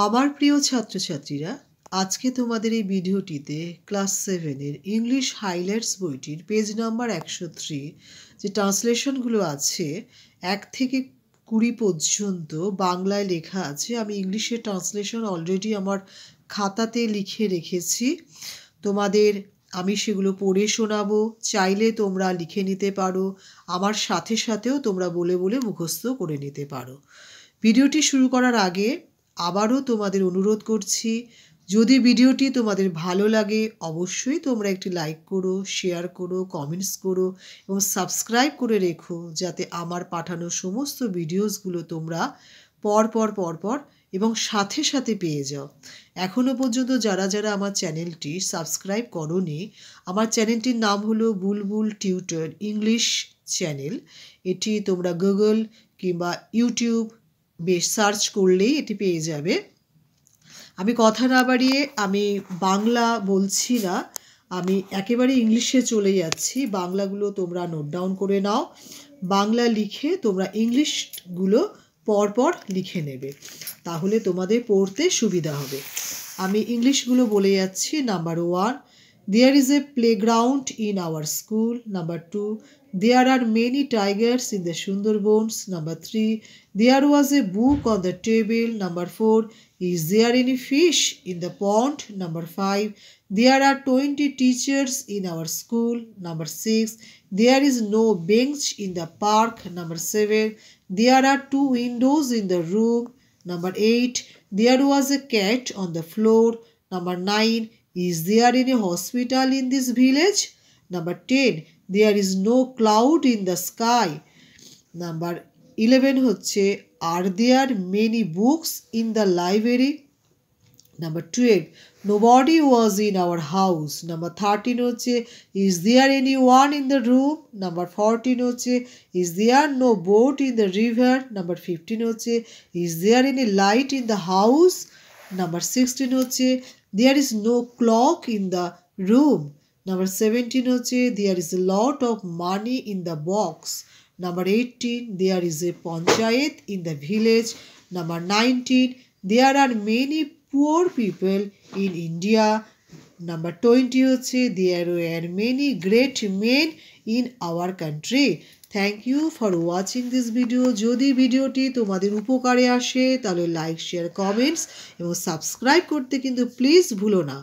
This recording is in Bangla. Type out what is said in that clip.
আমার প্রিয় ছাত্রছাত্রীরা, আজকে তোমাদের এই ভিডিওটিতে ক্লাস 7-এর ইংলিশ হাইলাইটস বইটির পেজ নাম্বার 103 যে ট্রান্সলেশনগুলো আছে 1 থেকে 20 পর্যন্ত বাংলায় লেখা আছে। আমি ইংলিশের ট্রান্সলেশন অলরেডি আমার খাতাতে লিখে রেখেছি, তোমাদের আমি সেগুলো পড়ে শোনাবো। চাইলে তোমরা লিখে নিতে পারো, আমার সাথে সাথেও তোমরা বলে বলে মুখস্থ করে নিতে পারো। ভিডিওটি শুরু করার আগে আবারও তোমাদের অনুরোধ করছি, যদি ভিডিওটি তোমাদের ভালো লাগে অবশ্যই তোমরা একটি লাইক করো, শেয়ার করো, কমেন্টস করো এবং সাবস্ক্রাইব করে রেখো, যাতে আমার পাঠানো সমস্ত ভিডিওসগুলো তোমরা পরপর এবং সাথে সাথে পেয়ে যাও। এখনও পর্যন্ত যারা যারা আমার চ্যানেলটি সাবস্ক্রাইব করোনি, আমার চ্যানেলটির নাম হলো বুলবুল টিউটর ইংলিশ চ্যানেল। এটি তোমরা গুগল কিংবা ইউটিউব বেশ সার্চ করলেই এটি পেয়ে যাবে। আমি কথা না বাড়িয়ে আমি বাংলা বলছি না, আমি একেবারে ইংলিশে চলে যাচ্ছি। বাংলাগুলো তোমরা নোট ডাউন করে নাও, বাংলা লিখে তোমরা ইংলিশগুলো পরপর লিখে নেবে, তাহলে তোমাদের পড়তে সুবিধা হবে। আমি ইংলিশগুলো বলে যাচ্ছি। Number 1, there is a playground in our school. Number 2, there are many tigers in the Sundarbans. Number 3, there was a book on the table. Number 4, is there any fish in the pond? Number 5, there are 20 teachers in our school. Number 6, there is no bench in the park. Number 7, there are 2 windows in the room. Number 8, there was a cat on the floor. Number 9, is there any hospital in this village? Number 10, there is no cloud in the sky. Number 11 হচ্ছে, are there many books in the library? Number 12, nobody was in our house. Number 13 হচ্ছে, is there anyone in the room? Number 14 হচ্ছে, is there no boat in the river? Number 15 হচ্ছে, is there any light in the house? Number 16 হচ্ছে, there is no clock in the room. Number 17 হচ্ছে, there is a lot of money in the box. Number 18, there is a panchayat in the village. Number 19, there are many poor people in India. Number 20 হচ্ছে, there were many great men in our country. Thank you for watching this video. যদি ভিডিওটি তোমাদের উপকারে আসে তাহলে লাইক, শেয়ার, কমেন্টস এবং সাবস্ক্রাইব করতে কিন্তু প্লিজ ভুলো না।